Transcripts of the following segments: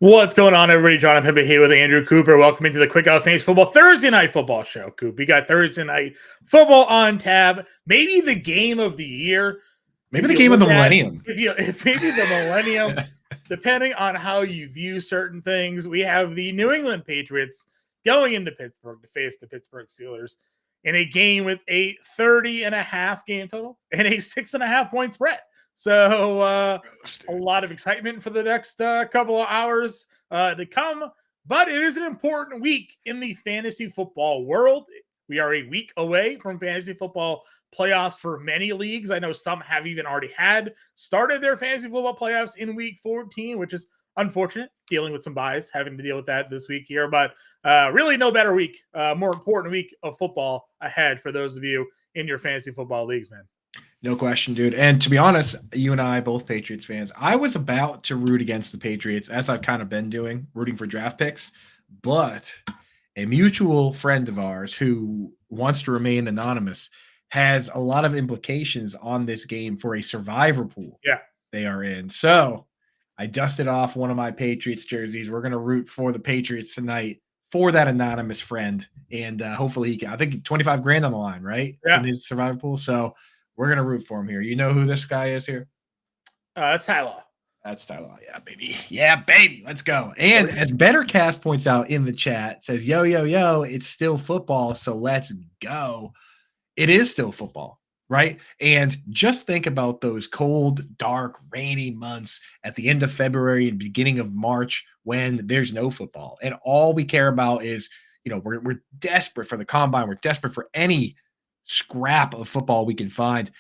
What's going on, everybody? John Impemba here with Andrew Cooper. Welcome into the Quick Out Fantasy Football Thursday Night Football Show. Coop, we got Thursday Night Football on tab. Maybe the game of the year. Maybe the game of the millennium. If maybe the millennium, depending on how you view certain things. We have the New England Patriots going into Pittsburgh to face the Pittsburgh Steelers in a game with a 30.5 game total and a 6.5 point spread. So a lot of excitement for the next couple of hours to come. But it is an important week in the fantasy football world. We are a week away from fantasy football playoffs for many leagues. I know some have even already started their fantasy football playoffs in week 14, which is unfortunate, dealing with some buys, having to deal with that this week here. But really no better week, more important week of football ahead for those of you in your fantasy football leagues, man. No question, dude. And to be honest, you and I, both Patriots fans, I was about to root against the Patriots, as I've kind of been doing, rooting for draft picks. But a mutual friend of ours who wants to remain anonymous has a lot of implications on this game for a survivor pool they are in. So I dusted off one of my Patriots jerseys. We're going to root for the Patriots tonight for that anonymous friend. And hopefully he can, I think 25 grand on the line, right? Yeah. In his survivor pool. So we're going to root for him here. You know who this guy is here? That's Tyler. That's Tyler. Yeah, baby. Yeah, baby. Let's go. And as Bettercast points out in the chat, says, yo, it's still football, so let's go. It is still football, right? And just think about those cold, dark, rainy months at the end of February and beginning of March when there's no football. And all we care about is, you know, we're desperate for the combine. We're desperate for any scrap of football we can find,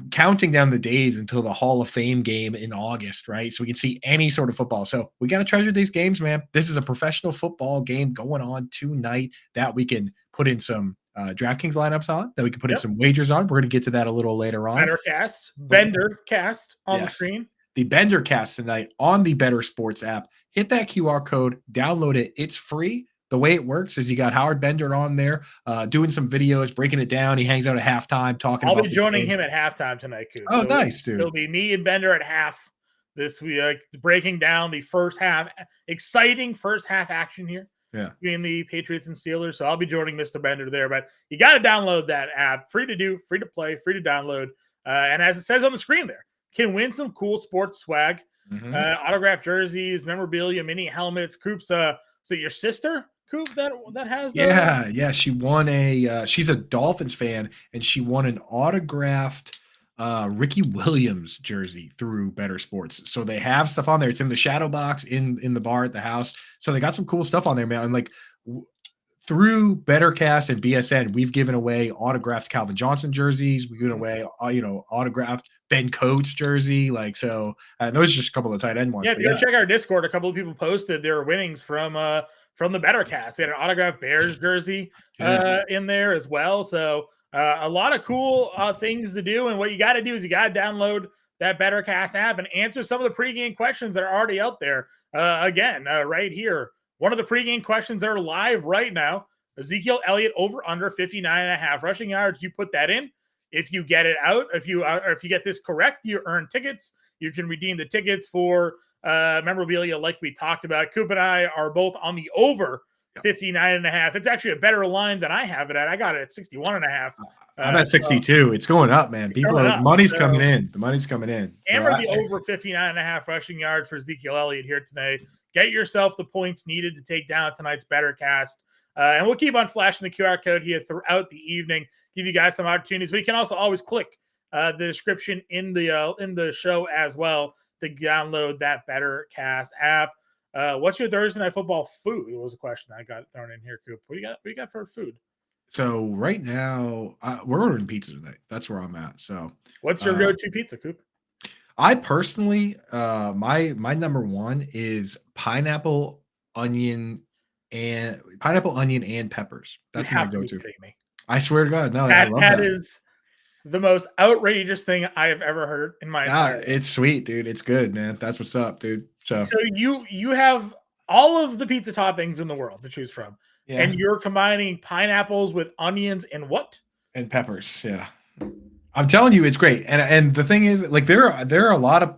counting down the days until the Hall of Fame game in August, right? So we can see any sort of football. So we got to treasure these games, man. This is a professional football game going on tonight that we can put in some DraftKings lineups on, that we can put in some wagers on. We're going to get to that a little later on. Bender cast on the screen. The Bender cast tonight on the Better Sports app. Hit that QR code, download it. It's free. The way it works is you got Howard Bender on there doing some videos, breaking it down. He hangs out at halftime talking about I'll be joining him at halftime tonight, Coop. Oh, so nice, dude. It'll be me and Bender at half this week, breaking down the first half. Exciting first half action here between the Patriots and Steelers. So I'll be joining Mr. Bender there. But you got to download that app. Free to do, free to play, free to download. And as it says on the screen there, can win some cool sports swag, autographed jerseys, memorabilia, mini helmets. Coop's, so your sister? Coop, that has she won she's a Dolphins fan, and she won an autographed Ricky Williams jersey through Better Sports. So they have stuff on there. It's in the shadow box in the bar at the house. So they got some cool stuff on there, man. And like through Bettercast and BSN, we've given away autographed Calvin Johnson jerseys. We've given away autographed Ben Coates jersey. Like, so those are just a couple of tight end ones. Yeah, go check our Discord. A couple of people posted their winnings from the Bettercast. They had an autographed Bears jersey in there as well. So a lot of cool things to do. And what you got to do is you got to download that Bettercast app and answer some of the pregame questions that are already out there. Right here. One of the pregame questions that are live right now. Ezekiel Elliott over under 59.5 rushing yards. You put that in. If you get it out, if you get this correct, you earn tickets. You can redeem the tickets for memorabilia like we talked about. Coop and I are both on the over 59.5. It's actually a better line than I have it at. I got it at 61.5. I'm at 62. It's going up, man. Money's coming in. The money's coming in. Hammer the over 59.5 rushing yards for Ezekiel Elliott here today. Get yourself the points needed to take down tonight's Bettercast. And we'll keep on flashing the QR code here throughout the evening. Give you guys some opportunities. But you can also always click the description in the show as well to download that Bettercast app. What's your Thursday Night Football food? It was a question I got thrown in here, Coop. What do you got for food? So right now, we're ordering pizza tonight. That's where I'm at. So what's your go-to pizza, Coop? I personally, my number one is pineapple, onion, and peppers. That's my go-to. I swear to God, no, I love that. That is the most outrageous thing I have ever heard in my entire life. It's sweet, dude. It's good, man. That's what's up, dude. So you have all of the pizza toppings in the world to choose from, and you're combining pineapples with onions and what? And peppers. Yeah. I'm telling you, it's great. And the thing is, like, there are a lot of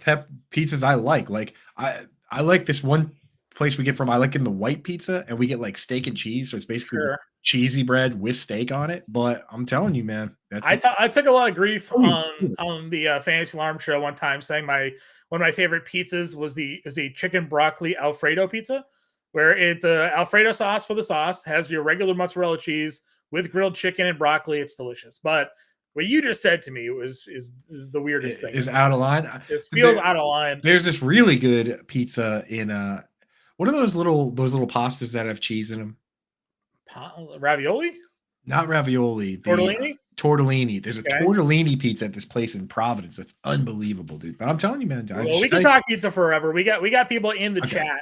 pizzas I like. Like I like this one place we get from. I like in the white pizza, and we get like steak and cheese, so it's basically Sure. cheesy bread with steak on it. But I'm telling you, man, that's I took a lot of grief Oh, on the Fantasy Alarm show one time, saying one of my favorite pizzas was the chicken broccoli Alfredo pizza, where it's Alfredo sauce for the sauce, has your regular mozzarella cheese with grilled chicken and broccoli. It's delicious. But what you just said to me is the weirdest thing. is out of line. This feels out of line. There's this really good pizza in what are those little pastas that have cheese in them? Ravioli? Not ravioli. Tortellini? Tortellini. There's a tortellini pizza at this place in Providence that's unbelievable, dude. But I'm telling you, man. Well, we can talk pizza forever. We got people in the chat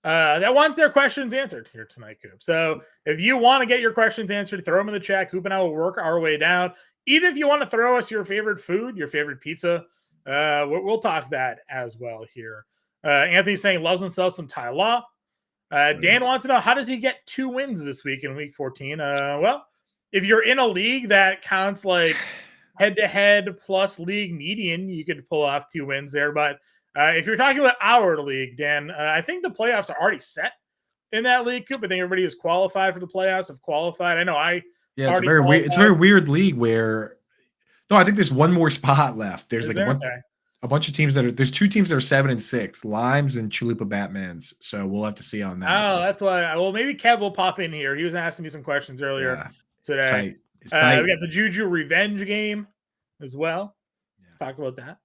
that want their questions answered here tonight, Coop. So if you want to get your questions answered, throw them in the chat. Coop and I will work our way down. Even if you want to throw us your favorite food, your favorite pizza, we'll talk that as well here. Anthony's saying loves himself some Thai law. Dan wants to know, how does he get 2 wins this week in week 14? Well, if you're in a league that counts like head-to-head plus league median, you could pull off 2 wins there. But if you're talking about our league, Dan, I think the playoffs are already set in that league, Coop. I think everybody who's qualified for the playoffs have qualified. I know it's a very weird. It's a very weird league where I think there's one more spot left. There's a bunch of teams there's 2 teams that are 7-6, Limes and Chalupa Batmans. So we'll have to see on that. Oh, that's why. Well, maybe Kev will pop in here. He was asking me some questions earlier today. It's tight. We got the Juju revenge game as well. Yeah. Talk about that.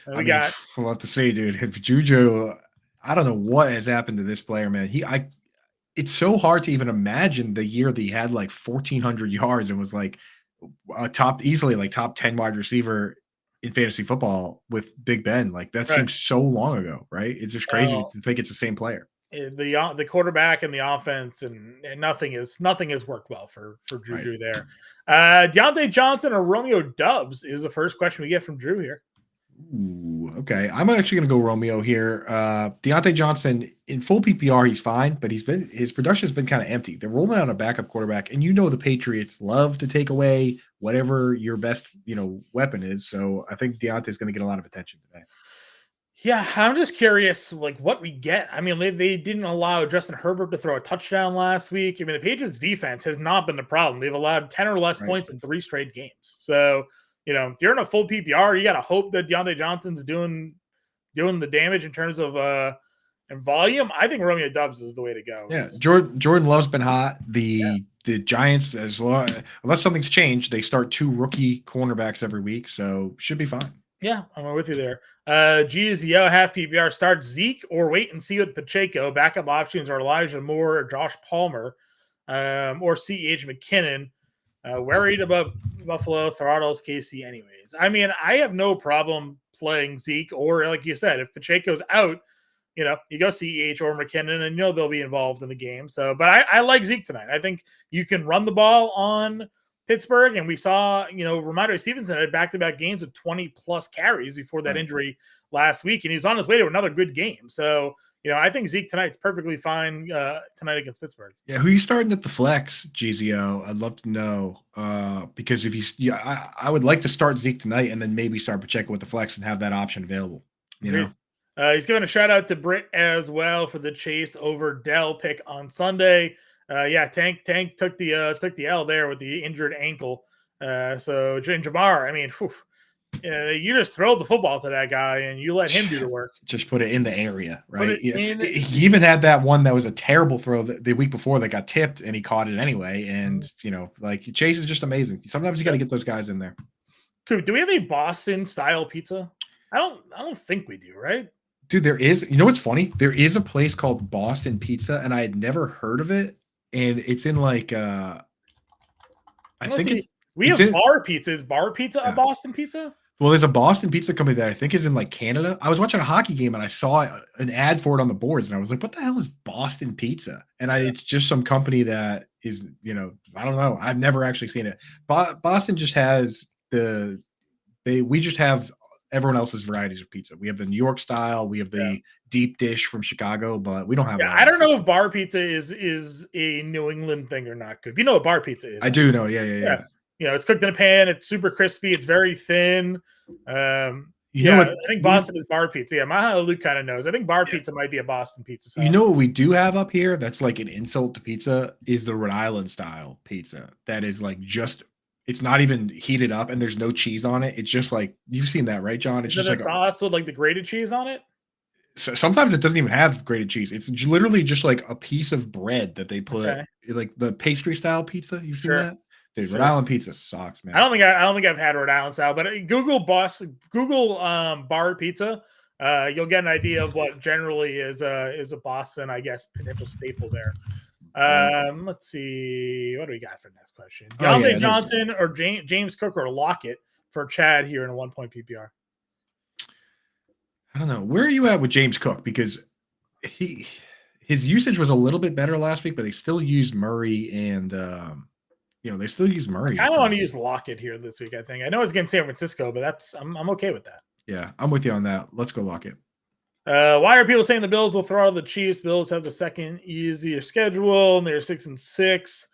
We'll have to see, dude. If Juju, I don't know what has happened to this player, man. It's so hard to even imagine the year that he had like 1,400 yards and was like a top 10 wide receiver in fantasy football with Big Ben. Like that seems so long ago, right? It's just crazy to think it's the same player. The quarterback and the offense and nothing has worked well for Juju there. Deontay Johnson or Romeo Dubs is the first question we get from Drew here. Ooh, okay. I'm actually going to go Romeo here. Deontay Johnson in full PPR, he's fine, but his production has been kind of empty. They're rolling out a backup quarterback, and the Patriots love to take away whatever your best, weapon is. So I think Deontay's going to get a lot of attention today. Yeah, I'm just curious, like what we get. I mean, they didn't allow Justin Herbert to throw a touchdown last week. I mean, the Patriots defense has not been the problem. They've allowed 10 or less points in 3 straight games. So if you're in a full PPR, you got to hope that Deontay Johnson's doing the damage in terms of and volume. I think Romeo Dubs is the way to go. Yeah, Jordan Love's been hot. The Giants, unless something's changed, they start 2 rookie cornerbacks every week, so should be fine. Yeah, I'm with you there. GZO half PPR start Zeke or wait and see with Pacheco. Backup options are Elijah Moore or Josh Palmer, or C.H. McKinnon. Worried about Buffalo, Throttles, KC anyways. I mean, I have no problem playing Zeke, or like you said, if Pacheco's out, you go CEH or McKinnon and they'll be involved in the game. So, but I like Zeke tonight. I think you can run the ball on Pittsburgh, and we saw, Ramondre Stevenson had back-to-back games with 20-plus carries before that injury last week, and he was on his way to another good game. So, I think Zeke tonight's perfectly fine tonight against Pittsburgh. Yeah, who are you starting at the flex, GZO? I'd love to know because I would like to start Zeke tonight and then maybe start Pacheco with the flex and have that option available. He's giving a shout out to Britt as well for the Chase over Dell pick on Sunday. Tank took the L there with the injured ankle. So Jamar, I mean, you just throw the football to that guy and you let him do the work. Just put it in the area, right? He even had that one that was a terrible throw the week before that got tipped, and he caught it anyway. And Chase is just amazing. Sometimes you got to get those guys in there. Coop, do we have a Boston style pizza? I don't think we do, right? Dude, there is. What's funny? There is a place called Boston Pizza, and I had never heard of it. And it's in like we have Bar Pizza. Is Bar Pizza a Boston Pizza? Well, there's a Boston Pizza company that I think is in like Canada. I was watching a hockey game and I saw an ad for it on the boards, and I was like, "What the hell is Boston Pizza?" And it's just some company that is, I don't know. I've never actually seen it. Boston just has we just have everyone else's varieties of pizza. We have the New York style, we have the deep dish from Chicago, but we don't have. I don't know if Bar Pizza is a New England thing or not. Good, what Bar Pizza is. I do know. Yeah. It's cooked in a pan. It's super crispy. It's very thin. You know what? I think Boston is bar pizza. Yeah, my Luke kind of knows. I think bar pizza might be a Boston pizza style. You know what we do have up here that's like an insult to pizza is the Rhode Island style pizza. That is like just it's not even heated up and there's no cheese on it. It's just like you've seen that, right, John? It's Is just it a like sauce with like the grated cheese on it? so sometimes it doesn't even have grated cheese. It's literally just like a piece of bread that they put Okay. like the pastry style pizza. You've seen Sure. that? Dude, Sure. Rhode Island pizza sucks, man. I don't think I've had Rhode Island style, but Google bar pizza. You'll get an idea of what generally is a Boston, I guess, potential staple there. Let's see. What do we got for the next question? Deontay Johnson or James Cook or Locket for Chad here in a 1-point PPR. I don't know. Where are you at with James Cook? Because his usage was a little bit better last week, but they still used Murray and they still use Murray. I don't want to use Locket here this week, I think. I know it's against San Francisco, but I'm okay with that. Yeah, I'm with you on that. Let's go Locket. Why are people saying the Bills will throw out the Chiefs? Bills have the second easier schedule, and they're 6-6.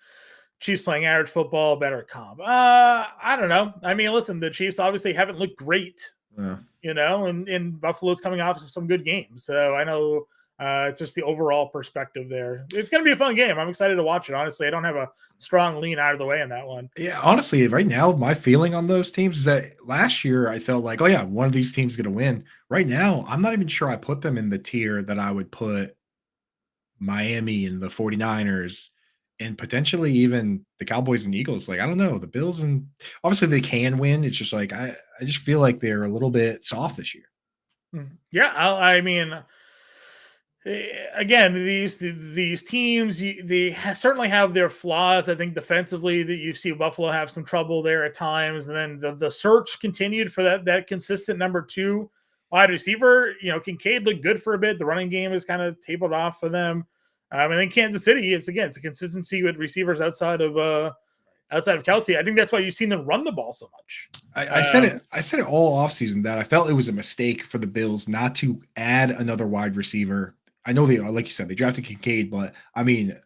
Chiefs playing average football, better comp. I don't know. I mean, listen, the Chiefs obviously haven't looked great, and Buffalo's coming off of some good games. So I know it's just the overall perspective there. It's going to be a fun game. I'm excited to watch it. Honestly, I don't have a strong lean out of the way in that one. Yeah, honestly, right now, my feeling on those teams is that last year I felt like, oh yeah, one of these teams is going to win. Right now, I'm not even sure I put them in the tier that I would put Miami and the 49ers and potentially even the Cowboys and Eagles. Like, I don't know. The Bills, and obviously they can win. It's just like I just feel like they're a little bit soft this year. Yeah, I mean, again, these teams, they certainly have their flaws. I think defensively that you see Buffalo have some trouble there at times. And then the search continued for that consistent number 2 wide receiver. Kincaid looked good for a bit. The running game is kind of tapered off for them. And then Kansas City, it's a consistency with receivers outside of Kelsey. I think that's why you've seen them run the ball so much. I said it all offseason that I felt it was a mistake for the Bills not to add another wide receiver. I know like you said, they drafted Kincaid, but I mean,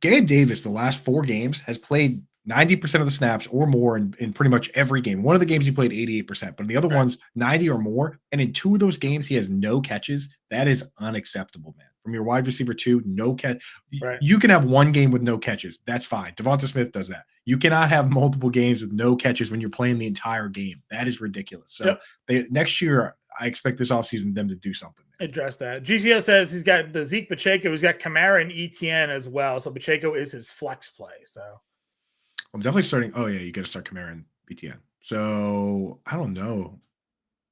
Gabe Davis, the last 4 games, has played 90% of the snaps or more in pretty much every game. One of the games he played 88%, but in the other ones, 90 or more. And in 2 of those games, he has no catches. That is unacceptable, man. From your wide receiver 2, no catch. Right. You can have 1 game with no catches. That's fine. Devonta Smith does that. You cannot have multiple games with no catches when you're playing the entire game. That is ridiculous. So next year, I expect this offseason them to do something. Address that. GCO says he's got the Zeke Pacheco. He's got Kamara and Etienne as well. So Pacheco is his flex play. So I'm definitely starting. Oh, yeah, you got to start Kamara and Etienne. So I don't know.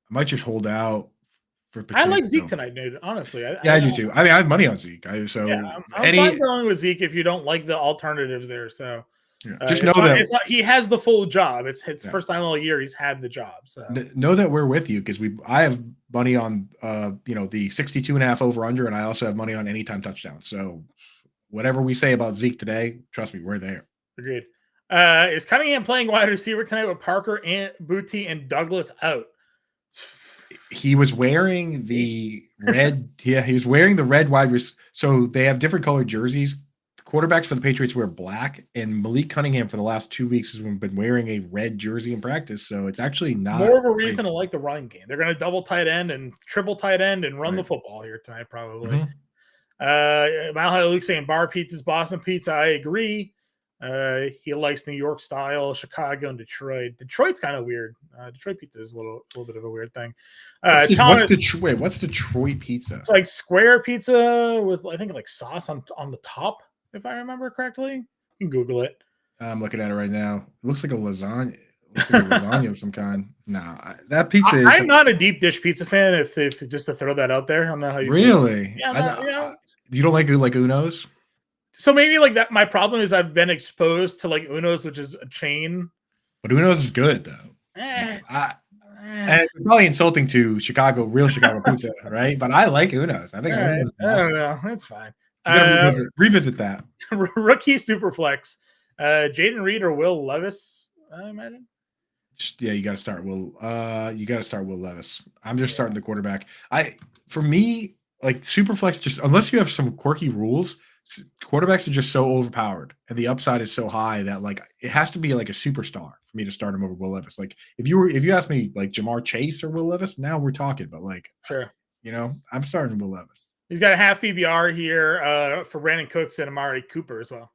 I might just hold out for Pacheco. I like Zeke tonight, dude. Honestly. I do too. I mean, I have money on Zeke. I'm fine going with Zeke if you don't like the alternatives there. So just know that he has the full job. It's his first time all year he's had the job. So know that we're with you because I have money on the 62.5 over under, and I also have money on anytime touchdown. So whatever we say about Zeke today, trust me, we're there. Agreed. Is Cunningham playing wide receiver tonight with Parker and Booty and Douglas out? He was wearing the red. Yeah, he was wearing the red wide receiver. So they have different colored jerseys. The quarterbacks for the Patriots wear black, and Malik Cunningham for the last 2 weeks has been wearing a red jersey in practice. So it's actually not more of a reason to like the run game. They're going to double tight end and triple tight end and run the football here tonight, probably. Malha Luke saying bar pizza is Boston pizza. I agree. He likes New York style, Chicago, and Detroit. Detroit's kind of weird. Detroit pizza is a little bit of a weird thing. What's Detroit pizza? It's like square pizza with I think like sauce on the top, if I remember correctly. You can Google it. I'm looking at it right now. It looks like a lasagna. Lasagna of some kind. Nah, that pizza is. I'm not a deep dish pizza fan. If just to throw that out there, I don't know how you really. Yeah, you don't like Uno's? So maybe like that. My problem is I've been exposed to like Uno's, which is a chain. But Uno's is good though. And it's probably insulting to real Chicago pizza, right? But I like Uno's. I think Uno's I don't know. That's fine. Revisit that. Rookie Superflex. Jaden Reed or Will Levis, I imagine. You got to start Will. You got to start Will Levis. I'm just starting the quarterback. For me, like Superflex, just unless you have some quirky rules, quarterbacks are just so overpowered, and the upside is so high that like it has to be like a superstar for me to start him over Will Levis. Like if you asked me like Jamar Chase or Will Levis, now we're talking. But like, Sure. I'm starting Will Levis. He's got a half PBR here for Brandon Cooks and Amari Cooper as well.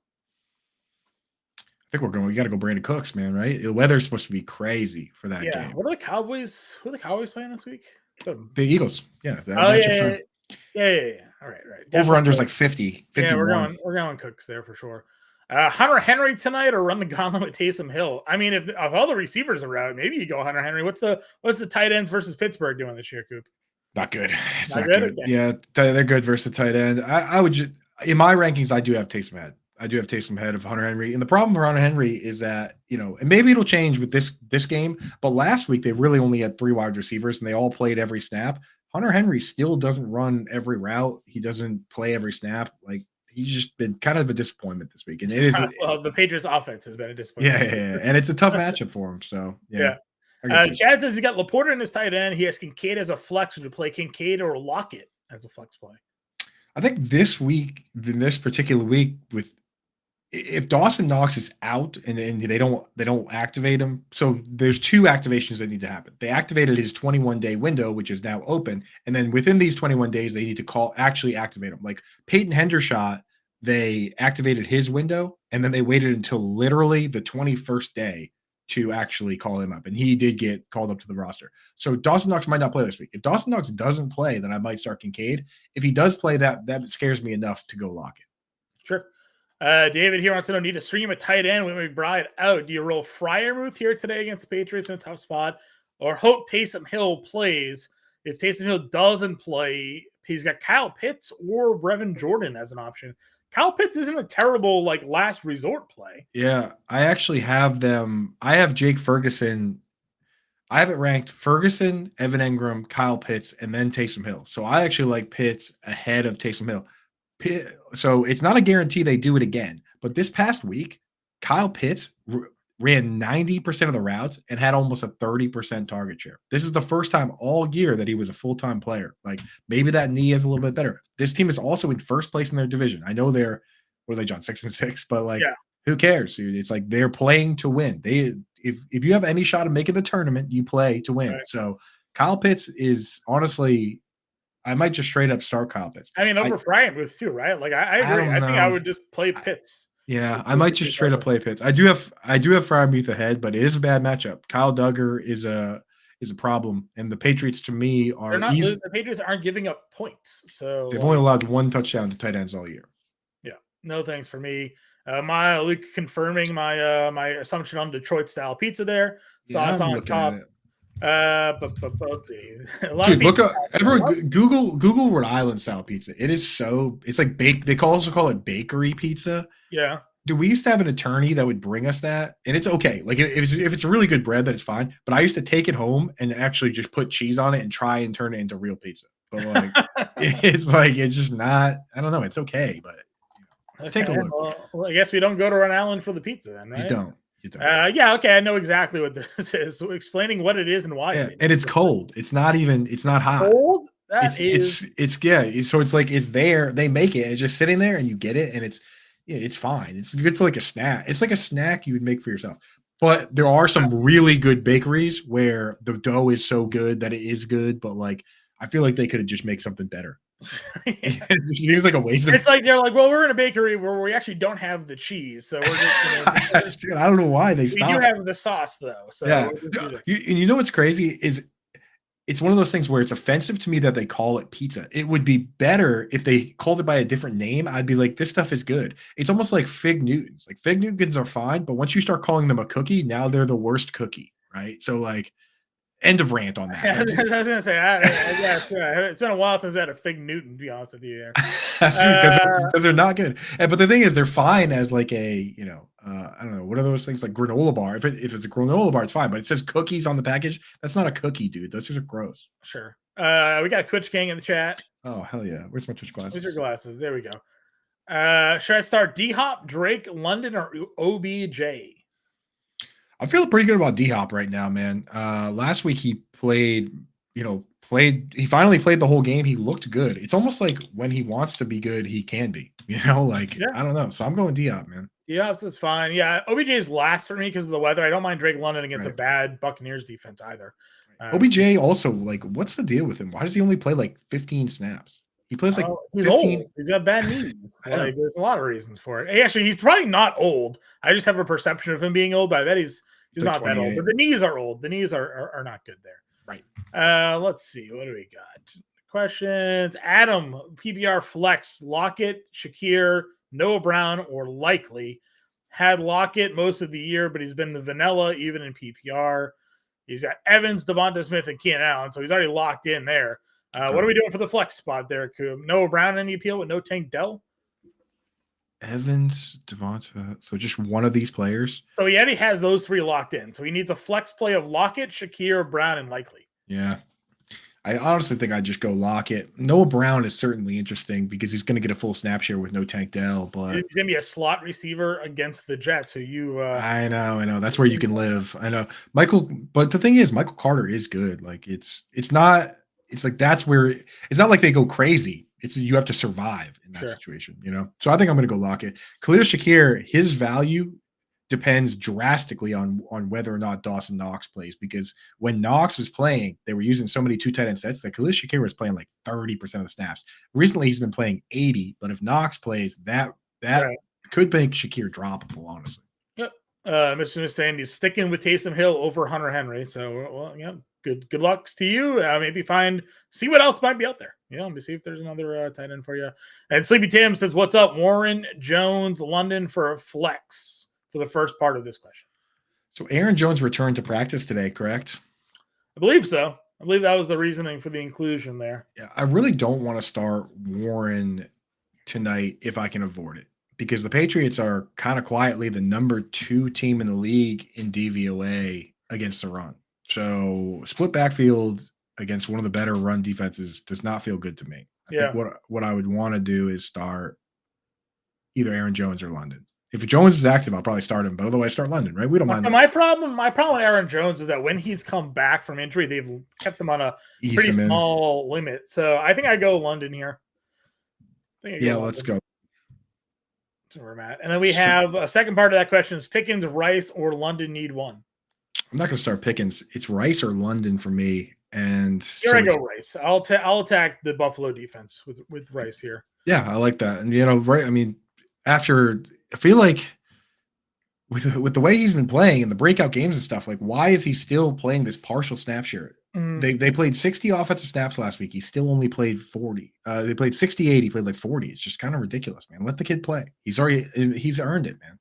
I think we got to go Brandon Cooks, man, right? The weather's supposed to be crazy for that game. What are the Cowboys? Who are the Cowboys playing this week? The Eagles. Yeah. Yeah. All right. Over under is like 50. Yeah, we're going Cooks there for sure. Hunter Henry tonight or run the gauntlet with Taysom Hill. I mean, if all the receivers are out, maybe you go Hunter Henry. What's the tight ends versus Pittsburgh doing this year, Coop? Not good. It's not good. Okay. Yeah, they're good versus the tight end. I would just, in my rankings, I do have Taysom ahead. I do have Taysom ahead of Hunter Henry. And the problem for Hunter Henry is that, and maybe it'll change with this game, but last week they really only had 3 wide receivers and they all played every snap. Hunter Henry still doesn't run every route. He doesn't play every snap. Like he's just been kind of a disappointment this week. And it is the Patriots offense has been a disappointment. Yeah. And it's a tough matchup for him. So yeah. Chad says he got Laporta in his tight end. He has Kincaid as a flex. Would you play Kincaid or Locket as a flex play? I think this particular week, if Dawson Knox is out and they don't activate him, so there's 2 activations that need to happen. They activated his 21-day window, which is now open, and then within these 21 days, they need to actually activate him. Like Peyton Hendershot, they activated his window, and then they waited until literally the 21st day to actually call him up, and he did get called up to the roster. So Dawson Knox might not play this week. If Dawson Knox doesn't play, then I might start Kincaid. If he does play, that scares me enough to go Locket. Sure. David here wants to know, need to stream a tight end when McBride out. Do you roll Freiermuth here today against the Patriots in a tough spot, or hope Taysom Hill plays? If Taysom Hill doesn't play, he's got Kyle Pitts or Brevin Jordan as an option. Kyle Pitts isn't a terrible last resort play. Yeah, I actually have them. I have Jake Ferguson. I have it ranked Ferguson, Evan Engram, Kyle Pitts, and then Taysom Hill. So I actually like Pitts ahead of Taysom Hill. So it's not a guarantee they do it again. But this past week, Kyle Pitts ran 90% of the routes and had almost a 30% target share. This is the first time all year that he was a full-time player. Like maybe that knee is a little bit better. This team is also in first place in their division. I know they're, what are they, John, 6-6, but who cares, dude? It's like they're playing to win. If you have any shot of making the tournament, you play to win. Right. So Kyle Pitts is honestly, I might just straight up start Kyle Pitts. I mean, over Freiermuth too, right? Like I agree. I think I would just play Pitts. Yeah, I might just straight up play Pitts. I do have Freiermuth ahead, but it is a bad matchup. Kyle Duggar is a problem, and the Patriots to me are the Patriots aren't giving up points, so they've only allowed 1 touchdown to tight ends all year. Yeah, no thanks for me. My Luke confirming my assumption on Detroit style pizza there. Sauce on top. But let's see. Dude, look up everyone Google Rhode Island style pizza. It's like they also call it bakery pizza. Yeah. Dude, we used to have an attorney that would bring us that, and it's okay. Like if it's a really good bread, then it's fine. But I used to take it home and actually just put cheese on it and try and turn it into real pizza. But it's just not. I don't know. It's okay, but take a look. Well, I guess we don't go to Rhode Island for the pizza then, right? You don't. Yeah, okay. I know exactly what this is. So explaining what it is and why. Yeah, and it's cold. It's not hot. Cold? So it's like it's there. They make it. It's just sitting there, and you get it, and it's fine. It's good for like a snack. It's like a snack you would make for yourself. But there are some really good bakeries where the dough is so good that it is good. But I feel like they could have just made something better. It seems like a waste of. It's like they're like, well, we're in a bakery where we actually don't have the cheese, so we're just. Dude, I don't know why they stopped. We do have the sauce though, so yeah. You know what's crazy is it's one of those things where it's offensive to me that they call it pizza. It would be better if they called it by a different name. I'd be like, this stuff is good. It's almost like Fig Newtons. Like Fig Newtons are fine, but once you start calling them a cookie, now they're the worst cookie, right? So end of rant on that. I was gonna say, it's been a while since I had a Fig Newton, to be honest with you. Because they're not good. But the thing is, they're fine as I don't know, what are those things like granola bar? If it's a granola bar, it's fine. But it says cookies on the package. That's not a cookie, dude. Those are gross. Sure. We got Twitch Gang in the chat. Oh hell yeah! Where's my Twitch glasses? Where's your glasses? There we go. Should I start D Hop, Drake, London, or OBJ? I'm feeling pretty good about D-Hop right now, man. Last week he played he finally played the whole game. He looked good. It's almost like when he wants to be good, he can be, like, Yeah. I don't know. So I'm going Diop, man. Yeah, that's fine. Yeah, OBJ is last for me because of the weather. I don't mind Drake London against a Right. bad Buccaneers defense either. OBJ also, like, what's the deal with him? Why does he only play like 15 snaps? He plays like he's 15. old. He's got bad knees. I know. There's a lot of reasons for it. Actually, he's probably not old. I just have a perception of him being old, but I bet he's like not that old. 28. But the knees are old. The knees are not good there. Right. Let's see. What do we got? Questions. Adam, PPR flex, Locket, Shakir, Noah Brown, or likely. Had Locket most of the year, but he's been the vanilla even in PPR. He's got Evans, Devonta Smith, and Keenan Allen, so he's already locked in there. What are we doing for the flex spot there, Coop? Noah Brown, any appeal with no Tank Dell? Evans, Devonta. So just one of these players. So he already has those three locked in. So he needs a flex play of Locket, Shakir, Brown, and likely. Yeah. I honestly think I'd just go Locket. Noah Brown is certainly interesting because he's going to get a full snap share with no Tank Dell, but he's going to be a slot receiver against the Jets. So I know. That's where you can live. I know. But the thing is, Michael Carter is good. Like it's not that's where it's not like they go crazy. It's you have to survive in that situation, So I think I'm going to go Locket. Khalil Shakir, his value depends drastically on whether or not Dawson Knox plays, because when Knox was playing, they were using so many 2 tight end sets that Khalil Shakir was playing like 30% of the snaps. Recently, he's been playing 80, but if Knox plays, that could make Shakir droppable, honestly. Yep. Mr. saying he's sticking with Taysom Hill over Hunter Henry. So, well, yeah, good lucks to you. Maybe see what else might be out there. Let me see if there's another tight end for you. And Sleepy Tim says, what's up? Warren, Jones, London for a flex for the first part of this question. So Aaron Jones returned to practice today, correct? I believe so. I believe that was the reasoning for the inclusion there. Yeah, I really don't want to start Warren tonight if I can avoid it, because the Patriots are kind of quietly the number 2 team in the league in DVOA against the run. So split backfield against one of the better run defenses does not feel good to me. I think what I would want to do is start either Aaron Jones or London. If Jones is active, I'll probably start him, but otherwise start London, right? We don't mind. So my problem with Aaron Jones is that when he's come back from injury, they've kept him on a pretty small limit. So I think I go London here. Let's go. That's where I'm at. And then we have a second part of that question is Pickens, Rice, or London need one. I'm not going to start Pickens. It's Rice or London for me. And here I go Rice. I'll attack the Buffalo defense with Rice here. Yeah, I like that. And right. I mean, I feel like with the way he's been playing in the breakout games and stuff, like why is he still playing this partial snap share? They played 60 offensive snaps last week. He still only played 40. They played 68. He played like 40. It's just kind of ridiculous, man. Let the kid play. He's earned it, man.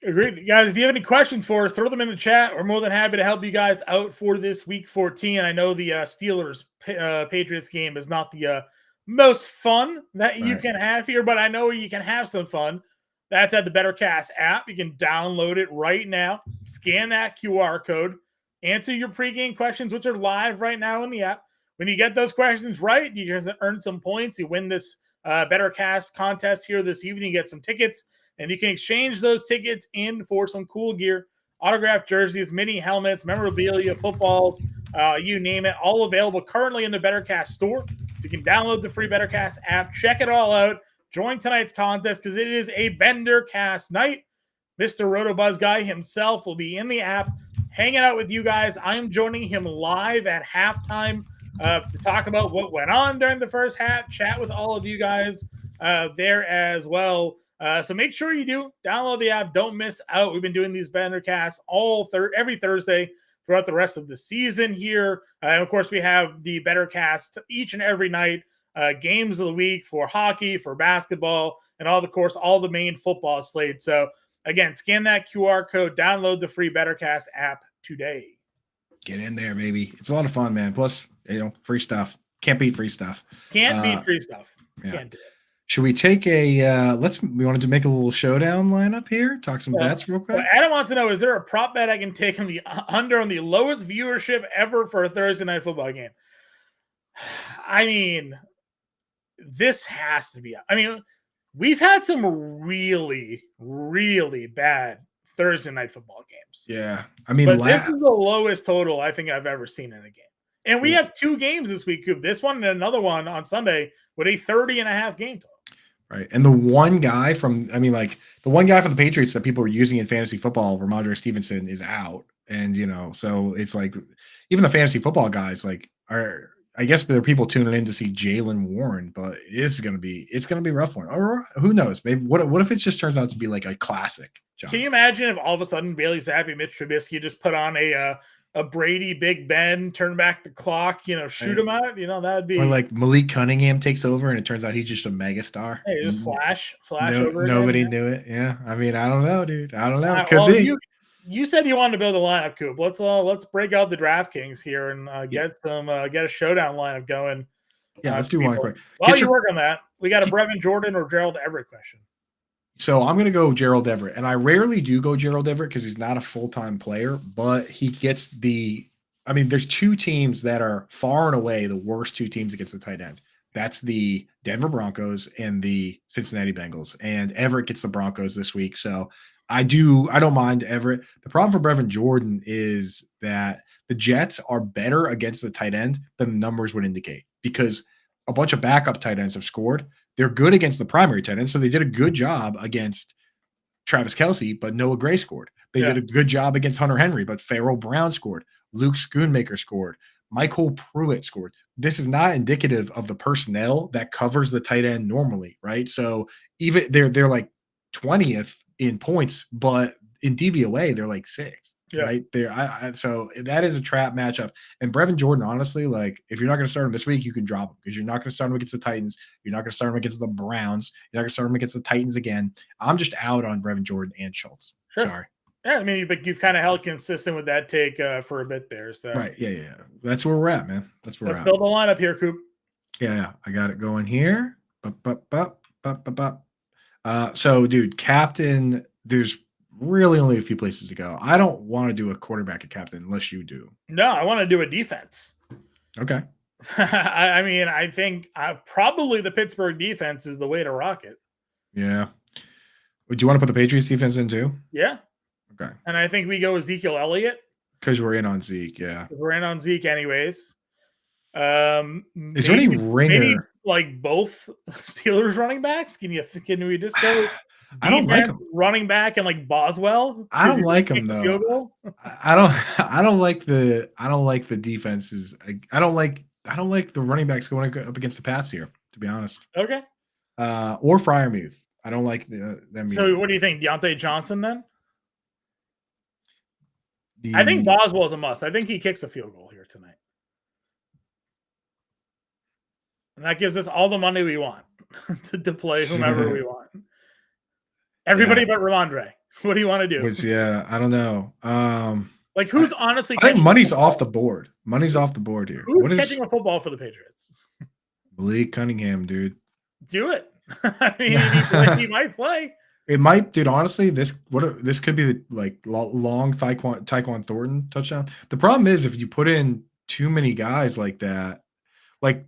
Agreed. Guys, if you have any questions for us, throw them in the chat. We're more than happy to help you guys out for this week 14. I know the Steelers Patriots game is not the most fun that you can have here, but I know you can have some fun. That's at the BetterCast app. You can download it right now. Scan that QR code. Answer your pregame questions, which are live right now in the app. When you get those questions right, you can earn some points. You win this BetterCast contest here this evening. You get some tickets, and you can exchange those tickets in for some cool gear, autographed jerseys, mini helmets, memorabilia, footballs, you name it, all available currently in the BetterCast store. So you can download the free BetterCast app, check it all out, join tonight's contest because it is a BenderCast night. Mr. RotoBuzz guy himself will be in the app hanging out with you guys. I'm joining him live at halftime to talk about what went on during the first half, chat with all of you guys there as well. So make sure you do download the app. Don't miss out. We've been doing these BenderCasts every Thursday throughout the rest of the season here. And of course, we have the BetterCast each and every night, games of the week for hockey, for basketball, and all the main football slate. So again, scan that QR code, download the free BetterCast app today. Get in there, baby. It's a lot of fun, man. Plus, free stuff. Can't beat free stuff. Can't beat free stuff. Yeah. Can't do it. Should we take we wanted to make a little showdown lineup here? Talk some bets real quick. Adam wants to know, is there a prop bet I can take on the under on the lowest viewership ever for a Thursday night football game? I mean, this has to be. I mean, we've had some really, really bad Thursday night football games. Yeah. I mean, but this is the lowest total I think I've ever seen in a game. And we have 2 games this week, Coop. This one and another one on Sunday with a 30.5 game total. Right. And the one guy from the Patriots that people are using in fantasy football, Ramondre Stevenson, is out. And, so it's like even the fantasy football guys I guess there are people tuning in to see Jaylen Warren, but it's gonna be a rough one. Or who knows? Maybe what if it just turns out to be like a classic, John? Can you imagine if all of a sudden Bailey Zappi, Mitch Trubisky just put on a Brady, Big Ben, turn back the clock, shoot him out? That'd be. Or like Malik Cunningham takes over and it turns out he's just a mega star. Hey, just flash over. Nobody knew it. Yeah. I mean, I don't know, dude. I don't know. Could be. You said you wanted to build a lineup, Coop. Let's break out the DraftKings here and get a showdown lineup going. Yeah, let's do one quick. While you work on that, we got a Brevin Jordan or Gerald Everett question. So I'm going to go Gerald Everett, and I rarely do go Gerald Everett because he's not a full-time player, but he gets there's 2 teams that are far and away the worst 2 teams against the tight end. That's the Denver Broncos and the Cincinnati Bengals, and Everett gets the Broncos this week. So I don't mind Everett. The problem for Brevin Jordan is that the Jets are better against the tight end than the numbers would indicate because a bunch of backup tight ends have scored. They're good against the primary tight end, so they did a good job against Travis Kelce, but Noah Gray scored. They did a good job against Hunter Henry, but Pharaoh Brown scored. Luke Schoonmaker scored. Michael Pruitt scored. This is not indicative of the personnel that covers the tight end normally, right? So even they're like 20th in points, but in DVOA they're like 6th, right? So that is a trap matchup. And Brevin Jordan, honestly, like if you're not going to start him this week, you can drop him because you're not going to start him against the Titans. You're not going to start him against the Browns. You're not going to start him against the Titans again. I'm just out on Brevin Jordan and Schultz. Sure. Sorry. Yeah, I mean, but you've kind of held consistent with that take for a bit there. So right, yeah. That's where we're at, man. That's where Let's build a lineup here, Coop. Yeah, I got it going here. So, dude, captain. There's really only a few places to go. I don't want to do a quarterback at captain unless you do. No, I want to do a defense. Okay. I think probably the Pittsburgh defense is the way to rock it. Yeah. Would you want to put the Patriots defense in too? Yeah. Okay. And I think we go Ezekiel Elliott. Because we're in on Zeke, yeah. We're in on Zeke anyways. Is there any ringer? Maybe like both Steelers running backs? Can we just go I don't like him. Running back and like Boswell? I don't like him though. I don't like the defenses. I don't like the running backs going up against the Pats here, to be honest. Okay. Or Freiermuth. I don't like them. So either. What do you think? Deontay Johnson then? I think Boswell is a must. I think he kicks a field goal here tonight. And that gives us all the money we want to play whomever we want. Everybody but Ramondre. What do you want to do? I don't know. Like who's honestly I think money's off the board. Money's off the board here. Who's catching a football for the Patriots? Malik Cunningham, dude. Do it. I mean, he might play. It might, dude. Honestly, this could be the long Tyquan Thornton touchdown. The problem is if you put in too many guys like that, like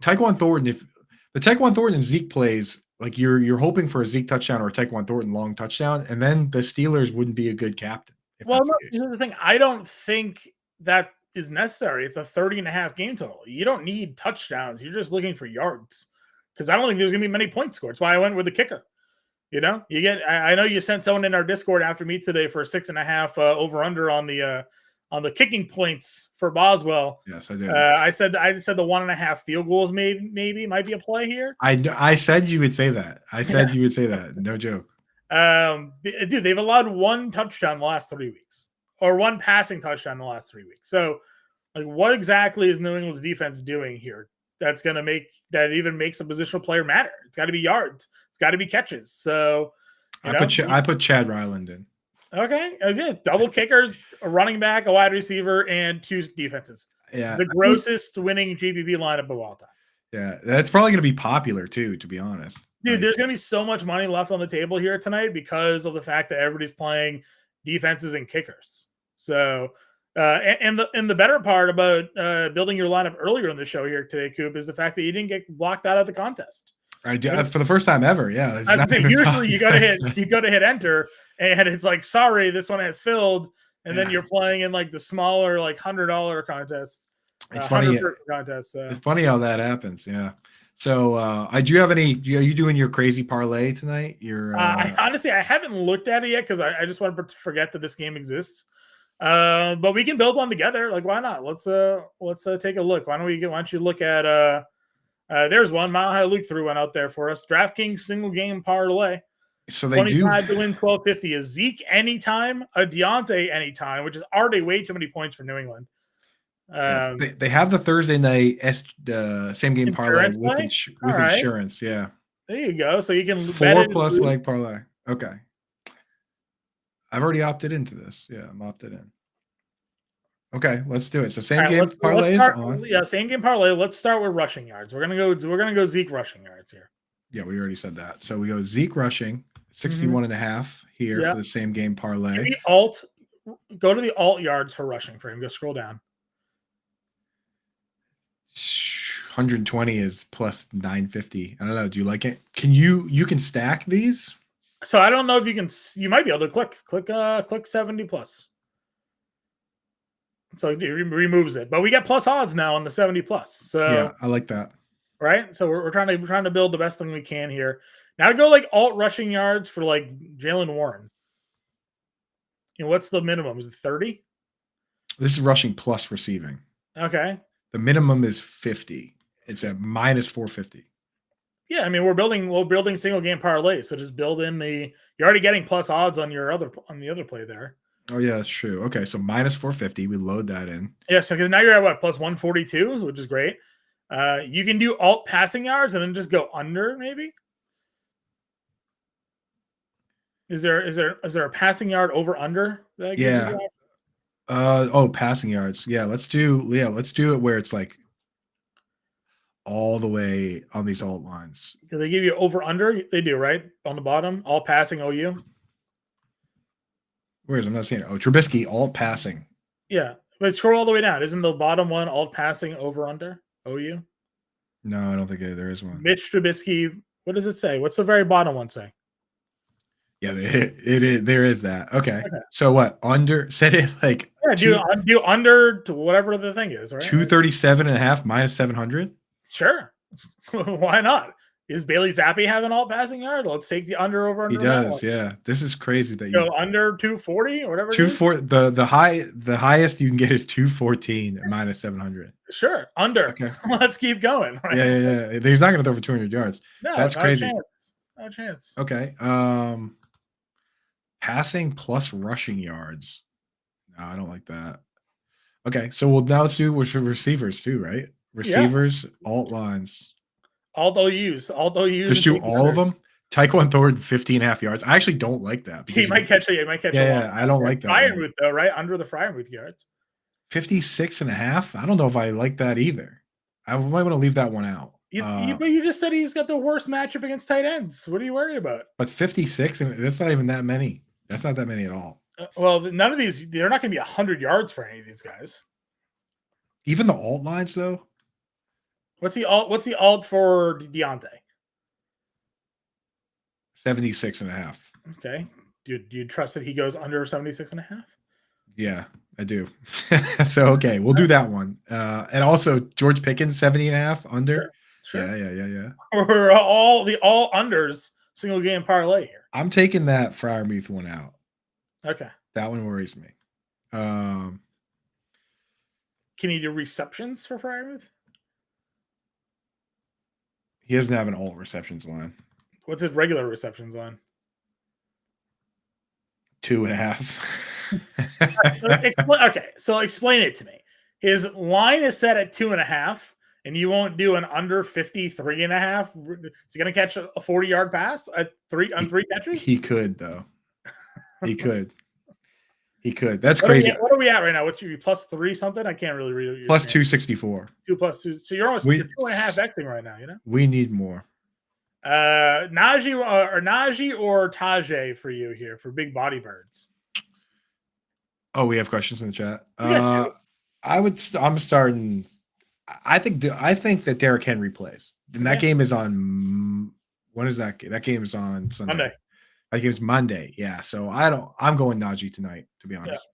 Tyquan Thornton, if the Tyquan Thornton and Zeke plays, like you're hoping for a Zeke touchdown or a Tyquan Thornton long touchdown, and then the Steelers wouldn't be a good captain. Well, no, here's the thing. I don't think that is necessary. It's a 30.5 game total. You don't need touchdowns. You're just looking for yards because I don't think there's going to be many points scored. That's why I went with the kicker. I know you sent someone in our Discord after me today for a 6.5 over under on the kicking points for Boswell. Yes, I did. I said the 1.5 field goals maybe might be a play here. I said you would say that. You would say that. No joke. Dude, they've allowed 1 touchdown the last 3 weeks, or 1 passing touchdown the last 3 weeks. So, like, what exactly is New England's defense doing here? That's going to make that even makes a positional player matter. It's got to be yards. It's got to be catches. So I put Chad Ryland in. Okay. Double kickers, a running back, a wide receiver, and 2 defenses. Yeah. The grossest winning GPP lineup of all time. Yeah. That's probably going to be popular too, to be honest. Dude, there's going to be so much money left on the table here tonight because of the fact that everybody's playing defenses and kickers. So and the better part about building your lineup earlier in the show here today, Coop, is the fact that you didn't get blocked out of the contest. I did for the first time ever. Yeah. Usually you got to hit enter and it's like, sorry, this one has filled. And then you're playing in like the smaller, like $100 contest. It's funny. Contest. It's funny how that happens. Yeah. So, do you have any? Are you doing your crazy parlay tonight? Honestly, I haven't looked at it yet because I just want to forget that this game exists. But we can build one together. Like, why not? Let's take a look. Why don't you look at there's one. Mile High Luke threw one out there for us. DraftKings single game parlay. So they 25 to win 1250. A Zeke anytime, a Deontay anytime, which is already way too many points for New England. They have the Thursday night same game parlay with insurance. Yeah, there you go. So you can 4+ leg parlay. Okay, I've already opted into this. Yeah, I'm opted in. Okay, let's do it. So same game parlay is on. Yeah, same game parlay. Let's start with rushing yards. We're gonna go Zeke rushing yards here. Yeah, we already said that. So we go Zeke rushing 61.5 here for the same game parlay. Go to the alt yards for rushing for him. Go scroll down. 120 is plus 950. I don't know. Do you like it? You can stack these? So I don't know if you can. You might be able to click 70 plus. So it removes it, but we get plus odds now on the 70 plus. So yeah, I like that. Right. So we're trying to build the best thing we can here. Now go like alt rushing yards for like Jaylen Warren. What's the minimum? Is it 30? This is rushing plus receiving. Okay. The minimum is 50. It's at minus 450. Yeah, I mean we're building single game parlay, so just build in you're already getting plus odds on the other play there. Oh yeah, that's true. Okay, so minus 450. We load that in. Yeah, so because now you're at what, plus 142, which is great. You can do alt passing yards and then just go under maybe. Is there a passing yard over under? Yeah. Passing yards. Yeah, let's do it where it's like all the way on these alt lines. Do they give you over under? They do, right? On the bottom, all passing OU. Where's I'm not seeing it. Oh, Trubisky alt passing. Yeah, but scroll all the way down. Isn't the bottom one alt passing over under OU? No, I don't think there is one. Mitch Trubisky. What does it say? What's the very bottom one say? Yeah, it is. There is that. Okay. So what? Under set it like do under to whatever the thing is, right? 237.5 minus 700. Sure. Why not? Is Bailey Zappi having alt passing yard? Let's take the under over. He does. Yeah. This is crazy that you go under 240 or whatever. 240. The highest you can get is 214 at minus 700. Sure. Under. Okay. Let's keep going. Right? Yeah. He's not going to throw for 200 yards. No, that's crazy. No chance. Okay. Passing plus rushing yards. No, I don't like that. Okay, so now let's do with receivers too, right? Receivers, alt lines. Alt OUs. Just do all of them. Tyquan Thornton 15.5 yards. I actually don't like that. He might catch it. Yeah, I don't like that. Freiermuth though, right? Under the Freiermuth yards. 56.5. I don't know if I like that either. I might want to leave that one out. But you just said he's got the worst matchup against tight ends. What are you worried about? But 56, and that's not even that many. That's not that many at all. Well, none of these, they're not going to be 100 yards for any of these guys. Even the alt lines, though? What's the alt for Deontay? 76.5. Okay. Do you trust that he goes under 76.5? Yeah, I do. So, okay, we'll do that one. And also, George Pickens, 70.5 under. Sure. Yeah. We're all unders single game parlay here. I'm taking that Freiermuth one out. Okay. That one worries me. Can you do receptions for Freiermuth? He doesn't have an alt receptions line. What's his regular receptions line? 2.5. Okay, so explain it to me. His line is set at 2.5, and you won't do an under 53.5. Is he going to catch a 40-yard pass on three catches? He could, though. He could. That's crazy. What are we at right now? What's your plus 3 something? I can't really read it. Plus 264. 2 plus 2. So you're almost 2.5xing right now, you know? We need more. Najee or Tajay for you here for big body birds. Oh, we have questions in the chat. I'm starting. I think that Derrick Henry plays. And that game is on. When is that? That game is on Sunday. Monday. I think it's Monday. Yeah. So I'm going Najee tonight, to be honest.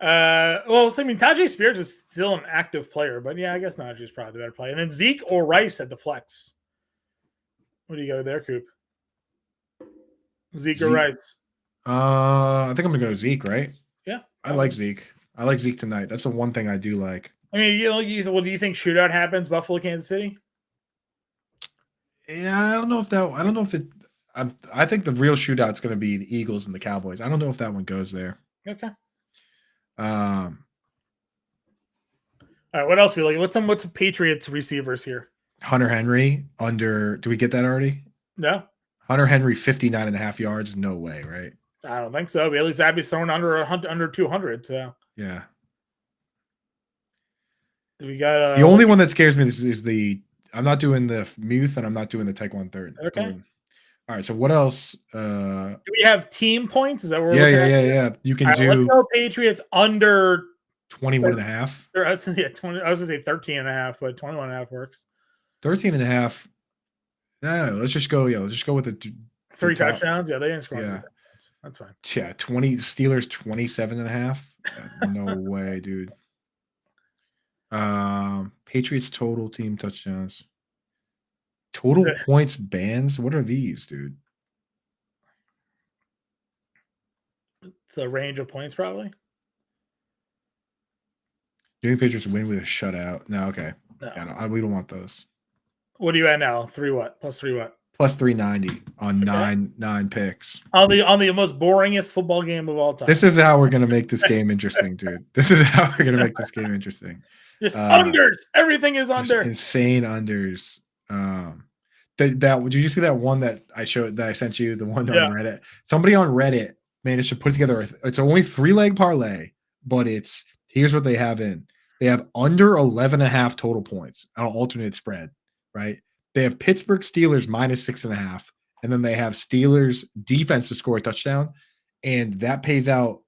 Well, so, I mean, Tajay Spears is still an active player, but yeah, I guess Najee is probably the better play. And then Zeke or Rice at the flex. What do you go there, Coop? Zeke or Rice? I think I'm gonna go Zeke, right? Yeah, I like Zeke. I like Zeke tonight. That's the one thing I do like. I mean, what do you think shootout happens? Buffalo, Kansas City? Yeah, I don't know if it. I think the real shootout's going to be the Eagles and the Cowboys. I don't know if that one goes there. Okay. All right. What else we like? What's some Patriots receivers here? Hunter Henry under. Do we get that already? No. Hunter Henry 59.5 yards. No way, right? I don't think so. But at least Abby's thrown under 200. So yeah. We got the only one that scares me is the. I'm not doing the Muth and I'm not doing the Taekwondo third. Okay. All right. So what else? Do we have team points? Is that where we're looking at? Yeah. You can do. Let's go Patriots under 21.5. I was gonna say 13.5, but 21.5 works. 13.5. No, let's just go. Yeah, let's just go with the 3 touchdowns. Yeah, they didn't score. Yeah, that's fine. Yeah, 20 Steelers 27.5. No way, dude. Patriots total team touchdowns. Total points bands. What are these, dude? It's a range of points, probably. Do you think Patriots win with a shutout? No, okay. No. Yeah, no, we don't want those. What are you at now? 3 what? Plus 3 what? Plus 390 on nine picks. On the most boringest football game of all time. This is how we're gonna make this game interesting, dude. This is how we're gonna make this game interesting. Just unders. Everything is under. Insane unders. Did you see that one that I sent you? The one on Reddit. Somebody on Reddit managed to put together. It's only 3-leg parlay, but here's what they have in. They have under 11.5 total points on an alternate spread, right? They have Pittsburgh Steelers minus 6.5, and then they have Steelers defense to score a touchdown, and that pays out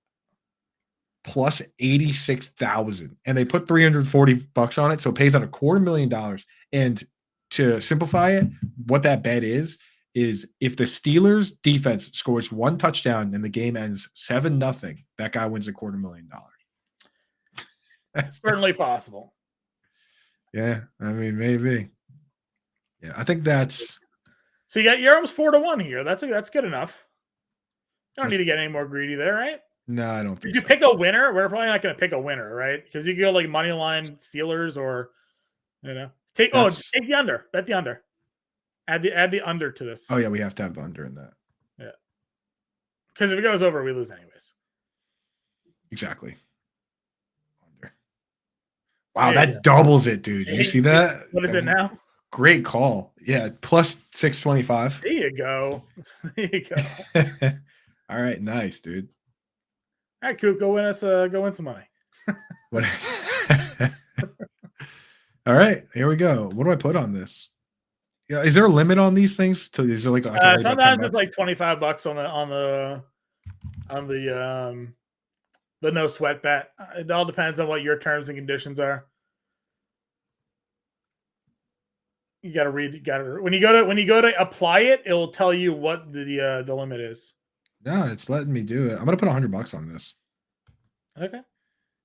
plus 86,000. And they put $340 on it, so it pays out $250,000. And to simplify it, what that bet is if the Steelers defense scores 1 touchdown and the game ends 7-0, that guy wins $250,000. That's certainly possible. Yeah, I mean, maybe. Yeah, I think that's. So you're almost 4-1 here. That's good enough. You don't need to get any more greedy there, right? No, I don't think. Did you pick a winner? We're probably not going to pick a winner, right? Because you go like money line Steelers or, take the under. Bet the under. Add the under to this. Oh yeah, we have to have the under in that. Yeah. Because if it goes over, we lose anyways. Exactly. Under. Wow, that doubles it, dude. Did you see that? What is it now? Great call. Yeah, plus 625. There you go. There you go. All right, nice, dude. All right, Coop, go win some money. What? All right, here we go. What do I put on this? Yeah, is there a limit on these things? Is there sometimes it's like $25 on the no sweat bet. It all depends on what your terms and conditions are. You got to read. When you go to apply it, it will tell you what the limit is. No, it's letting me do it. I'm gonna put $100 on this. Okay.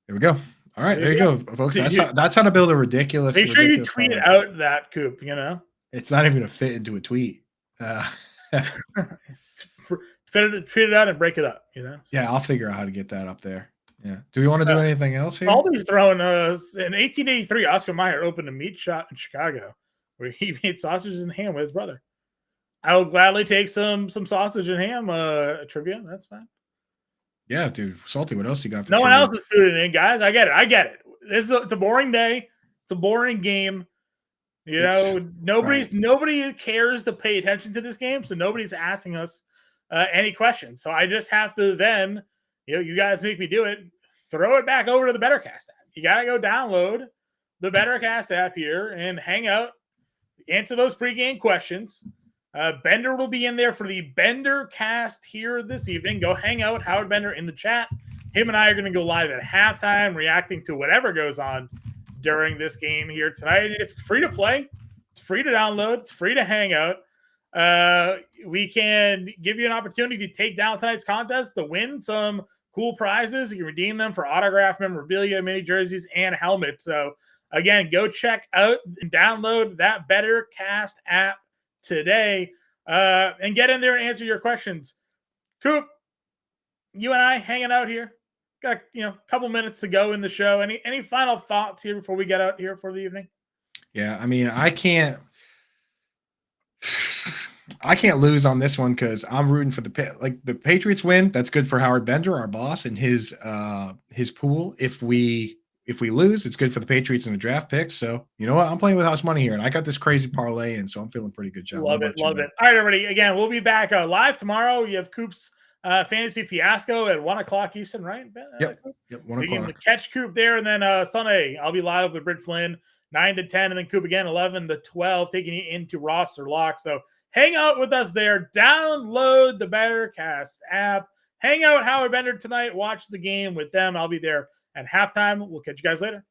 There we go. All right, there you go, folks. That's how to build a ridiculous. Make sure you tweet out that, Coop. It's not even gonna fit into a tweet. Tweet it out and break it up. So. Yeah, I'll figure out how to get that up there. Yeah. Do we want to do anything else here? Always throwing in 1883, Oscar Mayer opened a meat shop in Chicago where he made sausages and ham with his brother. I will gladly take some sausage and ham trivia. That's fine. Yeah, dude. Salty, what else you got? No one else is putting it in, guys. I get it. It's a boring day. It's a boring game. Nobody cares to pay attention to this game, so nobody's asking us any questions. So I just have to then, you guys make me do it. Throw it back over to the BetterCast app. You got to go download the BetterCast app here and hang out, answer those pregame questions. Bender will be in there for the Bender cast here this evening. Go hang out, Howard Bender in the chat. Him and I are going to go live at halftime, reacting to whatever goes on during this game here tonight. It's free to play. It's free to download. It's free to hang out. We can give you an opportunity to take down tonight's contest to win some cool prizes. You can redeem them for autograph memorabilia, mini jerseys, and helmets. So again, go check out and download that Better Cast app today and get in there and answer your questions. Coop, you and I hanging out here. Got a couple minutes to go in the show. Any final thoughts here before we get out here for the evening? Yeah, I mean, I can't lose on this one because I'm rooting for the Patriots win. That's good for Howard Bender, our boss, and his pool. If we lose, it's good for the Patriots in the draft pick. So you know what? I'm playing with house money here, and I got this crazy parlay in, so I'm feeling pretty good, John. Love it. All right, everybody. Again, we'll be back live tomorrow. You have Coop's Fantasy Fiasco at 1:00 Eastern, right? Yep, 1:00. You can catch Coop there, and then Sunday I'll be live with Britt Flynn 9 to 10, and then Coop again 11 to 12, taking you into roster lock. So hang out with us there. Download the Better Cast app. Hang out with Howard Bender tonight. Watch the game with them. I'll be there at halftime. We'll catch you guys later.